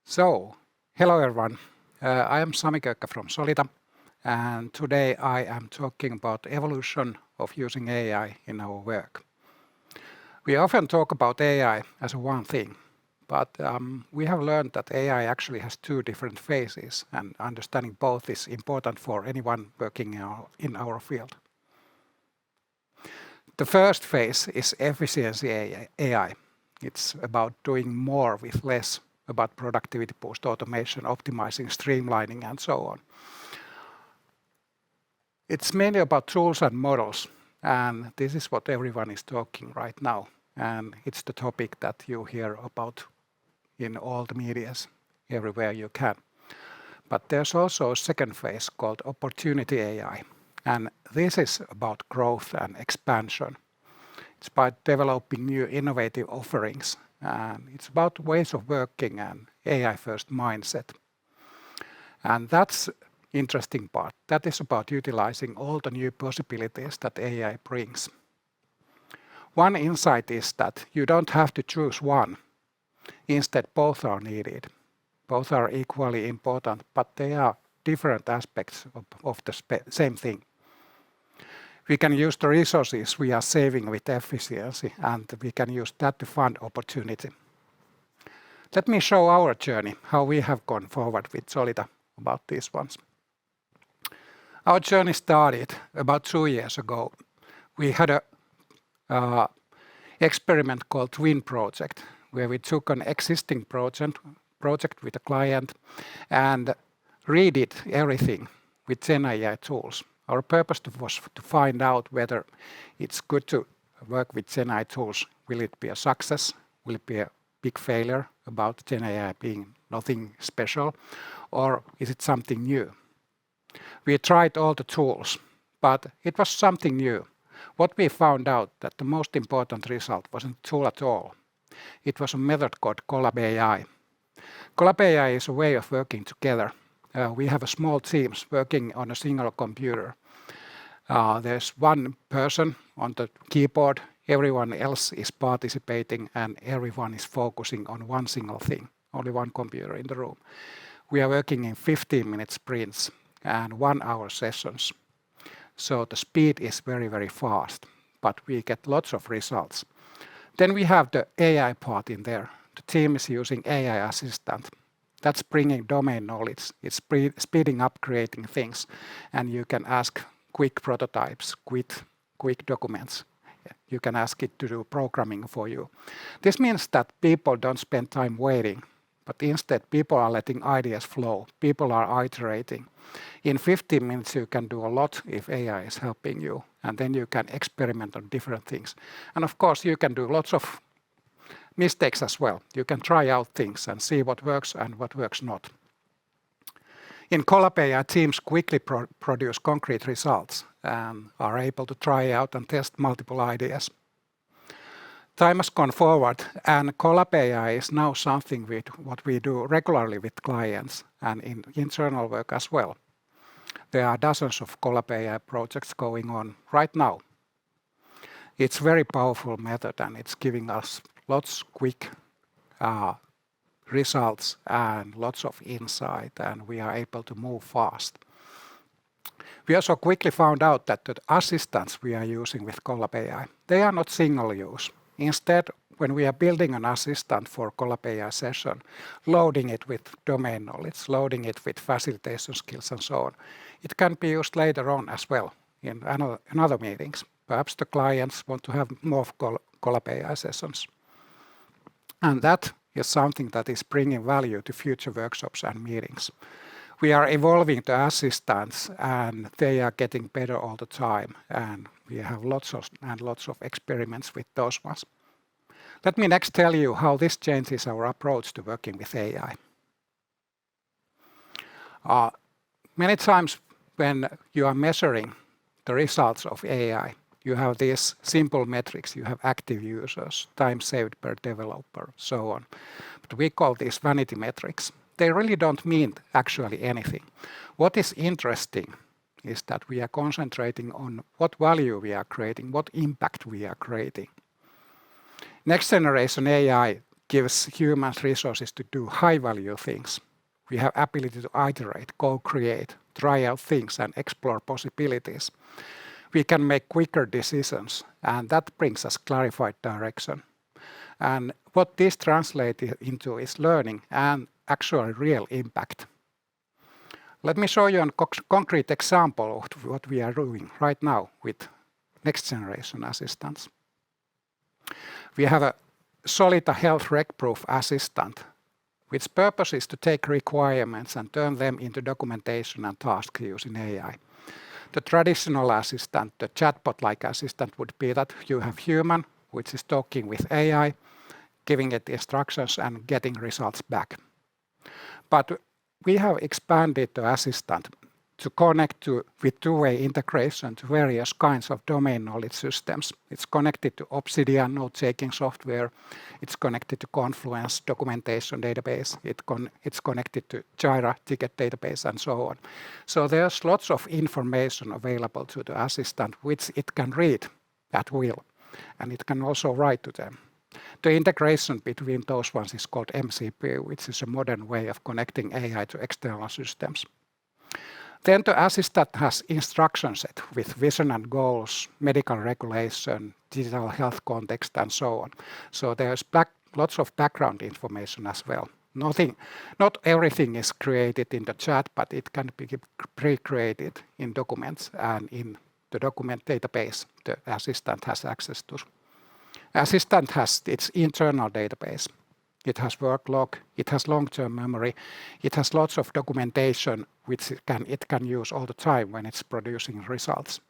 So, hello everyone. I am Sami Kökkä from Solita, and today I am talking about evolution of using AI in our work. We often talk about AI as one thing, but we have learned that AI actually has two different phases, and understanding both is important for anyone working in our field. The first phase is efficiency AI. It's about doing more with less, about productivity boost, automation, optimizing, streamlining, and so on. It's mainly about tools and models, and this is what everyone is talking right now. And it's the topic that you hear about in all the medias, everywhere you can. But there's also a second phase called opportunity AI, and this is about growth and expansion. It's about developing new innovative offerings, and it's about ways of working and AI-first mindset. And that's interesting part. That is about utilizing all the new possibilities that AI brings. One insight is that you don't have to choose one. Instead, both are needed. Both are equally important, but they are different aspects of the same thing. We can use the resources we are saving with efficiency, and we can use that to fund opportunity. Let me show our journey, how we have gone forward with Solita about these ones. Our journey started about 2 years ago. We had a experiment called Twin Project, where we took an existing project with a client and redid everything with GenAI tools. Our purpose was to find out whether it's good to work with GenAI tools. Will it be a success? Will it be a big failure about GenAI being nothing special? Or is it something new? We tried all the tools, but it was something new. What we found out that the most important result wasn't a tool at all. It was a method called Collab AI. Collab AI is a way of working together. We have a small teams working on a single computer. There's one person on the keyboard, everyone else is participating, and everyone is focusing on one single thing, only one computer in the room. We are working in 15-minute sprints and 1-hour sessions. So the speed is very, very fast, but we get lots of results. Then we have the AI part in there. The team is using AI assistant. That's bringing domain knowledge. It's speeding up creating things, and you can ask quick prototypes, quick documents. You can ask it to do programming for you. This means that people don't spend time waiting, but instead people are letting ideas flow. People are iterating. In 15 minutes you can do a lot if AI is helping you, and then you can experiment on different things. And of course you can do lots of mistakes as well. You can try out things and see what works and what works not. In Collab AI, teams quickly produce concrete results and are able to try out and test multiple ideas. Time has gone forward, and Collab AI is now something with what we do regularly with clients and in internal work as well. There are dozens of Collab AI projects going on right now. It's a very powerful method, and it's giving us lots of quick results and lots of insight, and we are able to move fast. We also quickly found out that the assistants we are using with Collab AI, they are not single use. Instead, when we are building an assistant for Collab AI session, loading it with domain knowledge, loading it with facilitation skills and so on, it can be used later on as well in another meetings. Perhaps the clients want to have more Collab AI sessions. And that is something that is bringing value to future workshops and meetings. We are evolving the assistants, and they are getting better all the time, and we have lots of experiments with those ones. Let me next tell you how this changes our approach to working with AI. Many times when you are measuring the results of AI, you have these simple metrics. You have active users, time saved per developer, so on. But we call these vanity metrics. They really don't mean actually anything. What is interesting is that we are concentrating on what value we are creating, what impact we are creating. Next generation AI gives humans resources to do high-value things. We have ability to iterate, co-create, try out things, and explore possibilities. We can make quicker decisions, and that brings us clarified direction. And what this translates into is learning and actual real impact. Let me show you a concrete example of what we are doing right now with next generation assistants. We have a Solita health rec-proof assistant, which purpose is to take requirements and turn them into documentation and tasks using AI. The traditional assistant, the chatbot-like assistant, would be that you have human, which is talking with AI, giving it instructions and getting results back. But we have expanded the assistant to connect with two-way integration to various kinds of domain knowledge systems. It's connected to Obsidian note-taking software. It's connected to Confluence documentation database. It's connected to Jira ticket database and so on. So there's lots of information available to the assistant which it can read at will, and it can also write to them. The integration between those ones is called MCP, which is a modern way of connecting AI to external systems. Then the assistant has instruction set with vision and goals, medical regulation, digital health context, and so on. So there's lots of background information as well. Not everything is created in the chat, but it can be pre-created in documents and in the document database the assistant has access to. Assistant has its internal database. It has work log, it has long-term memory, it has lots of documentation which it can use all the time when it's producing results.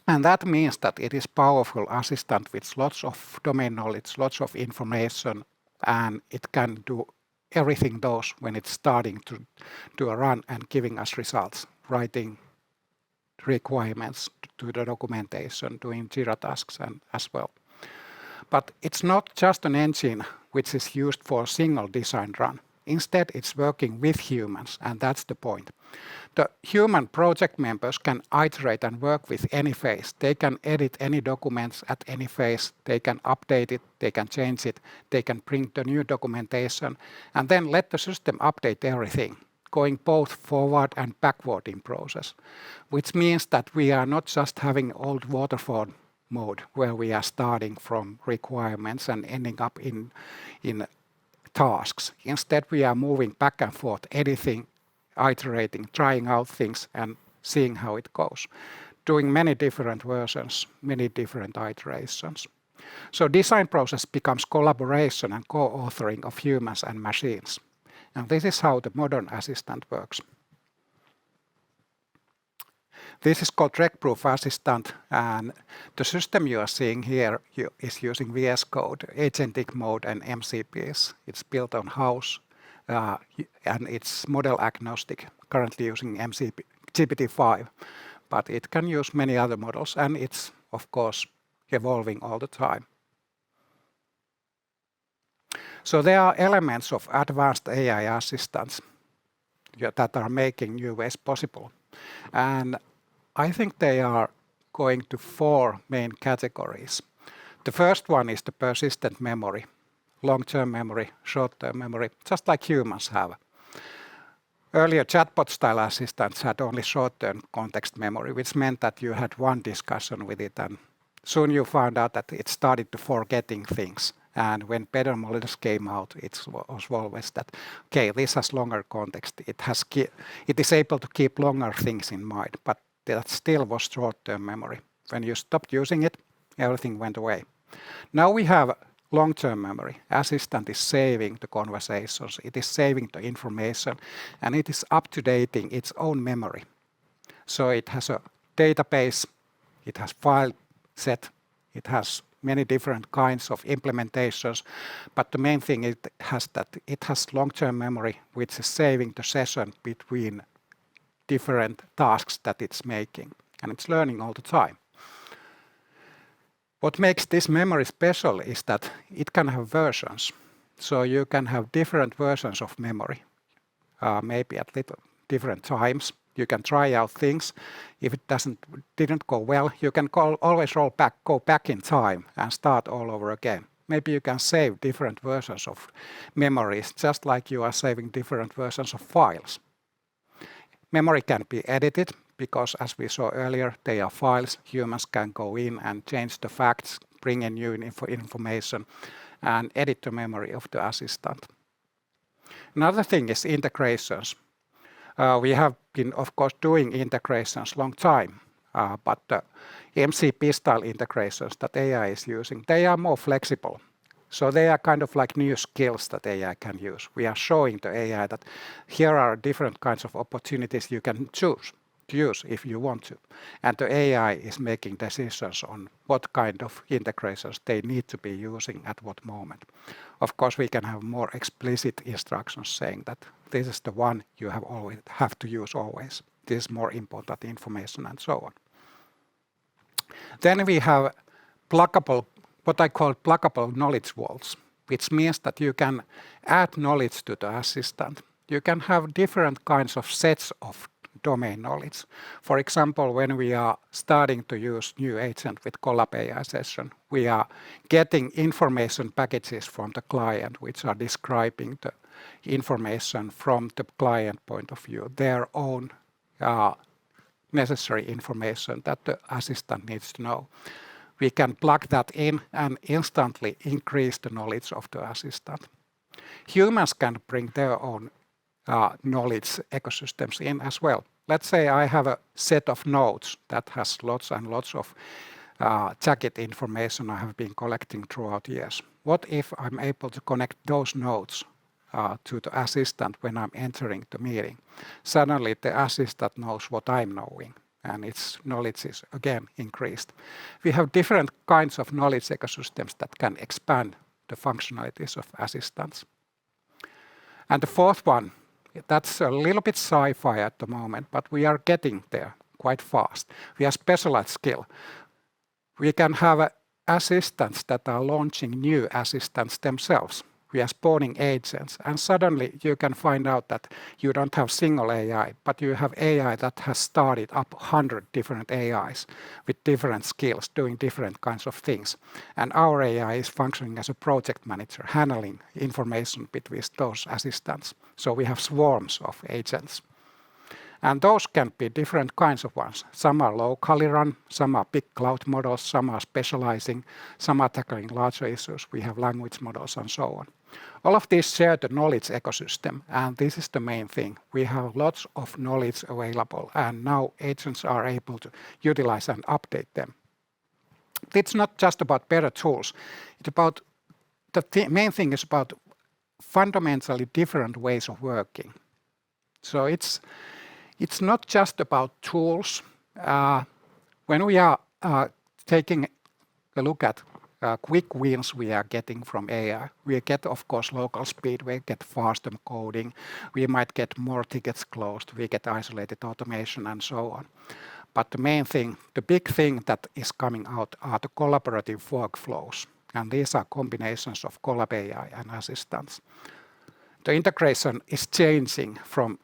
And that means that it is powerful assistant with lots of domain knowledge, lots of information, and it can do everything those when it's starting to do a run and giving us results, writing requirements to the documentation, doing Jira tasks and as well. But it's not just an engine which is used for a single design run. Instead, it's working with humans, and that's the point. The human project members can iterate and work with any phase. They can edit any documents at any phase. They can update it, they can change it, they can bring the new documentation, and then let the system update everything, going both forward and backward in process, which means that we are not just having old waterfall mode where we are starting from requirements and ending up in tasks. Instead, we are moving back and forth, editing, iterating, trying out things and seeing how it goes, doing many different versions, many different iterations. So design process becomes collaboration and co-authoring of humans and machines. And this is how the modern assistant works. This is called rec-proof assistant, and the system you are seeing here is using VS Code, agentic mode, and MCPs. It's built on house, and it's model agnostic, currently using GPT-5, but it can use many other models, and it's, of course, evolving all the time. So there are elements of advanced AI assistants that are making new ways possible. And I think they are going to 4 main categories. The first one is the persistent memory, long-term memory, short-term memory, just like humans have. Earlier chatbot-style assistants had only short-term context memory, which meant that you had one discussion with it, and soon you found out that it started to forgetting things. And when better models came out, it was always that, okay, this has longer context. It is able to keep longer things in mind, but that still was short-term memory. When you stopped using it, everything went away. Now we have long-term memory. Assistant is saving the conversations, it is saving the information, and it is up-to-dating its own memory. So it has a database, it has file set, it has many different kinds of implementations, but the main thing it has long-term memory, which is saving the session between different tasks that it's making, and it's learning all the time. What makes this memory special is that it can have versions. So you can have different versions of memory, maybe at different times. You can try out things. If it didn't go well, you can always go back in time and start all over again. Maybe you can save different versions of memories, just like you are saving different versions of files. Memory can be edited because, as we saw earlier, they are files. Humans can go in and change the facts, bring in new information, and edit the memory of the assistant. Another thing is integrations. We have been, of course, doing integrations long time, but the MCP-style integrations that AI is using, they are more flexible. So they are kind of like new skills that AI can use. We are showing the AI that here are different kinds of opportunities you can choose to use if you want to. And the AI is making decisions on what kind of integrations they need to be using at what moment. Of course, we can have more explicit instructions saying that this is the one you have to use always. This is more important information and so on. Then we have what I call pluggable knowledge vaults, which means that you can add knowledge to the assistant. You can have different kinds of sets of domain knowledge. For example, when we are starting to use new agent with Collab AI session, we are getting information packages from the client, which are describing the information from the client point of view, their own necessary information that the assistant needs to know. We can plug that in and instantly increase the knowledge of the assistant. Humans can bring their own knowledge ecosystems in as well. Let's say I have a set of nodes that has lots and lots of jacket information I have been collecting throughout years. What if I'm able to connect those nodes to the assistant when I'm entering the meeting? Suddenly the assistant knows what I'm knowing, and its knowledge is again increased. We have different kinds of knowledge ecosystems that can expand the functionalities of assistants. And the fourth one, that's a little bit sci-fi at the moment, but we are getting there quite fast. We have specialized skill. We can have assistants that are launching new assistants themselves. We are spawning agents, and suddenly you can find out that you don't have single AI, but you have AI that has started up 100 different AIs with different skills, doing different kinds of things. And our AI is functioning as a project manager, handling information between those assistants. So we have swarms of agents. And those can be different kinds of ones. Some are locally run, some are big cloud models, some are specializing, some are tackling larger issues. We have language models and so on. All of these share the knowledge ecosystem, and this is the main thing. We have lots of knowledge available, and now agents are able to utilize and update them. It's not just about better tools. It's about the main thing is about fundamentally different ways of working. So it's not just about tools. When we are taking a look at quick wins we are getting from AI, we get, of course, local speed, we get faster coding, we might get more tickets closed, we get isolated automation and so on. But the main thing, the big thing that is coming out are the collaborative workflows. And these are combinations of Collab AI and assistants. The integration is changing from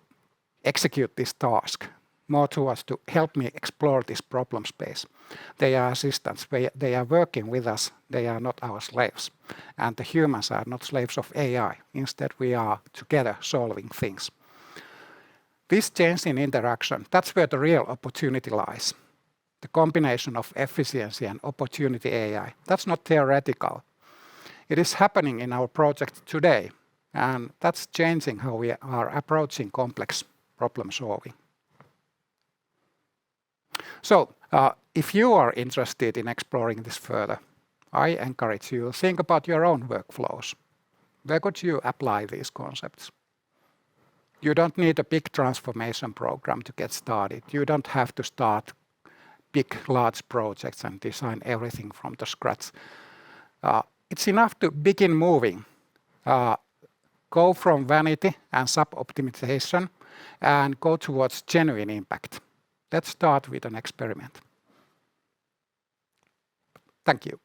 execute this task more towards to help me explore this problem space. They are assistants. They are working with us. They are not our slaves. And the humans are not slaves of AI. Instead, we are together solving things. This change in interaction, that's where the real opportunity lies. The combination of efficiency and opportunity AI. That's not theoretical. It is happening in our project today. And that's changing how we are approaching complex problem solving. So if you are interested in exploring this further, I encourage you to think about your own workflows. Where could you apply these concepts? You don't need a big transformation program to get started. You don't have to start big, large projects and design everything from the scratch. It's enough to begin moving. Go from vanity and sub-optimization and go towards genuine impact. Let's start with an experiment. Thank you.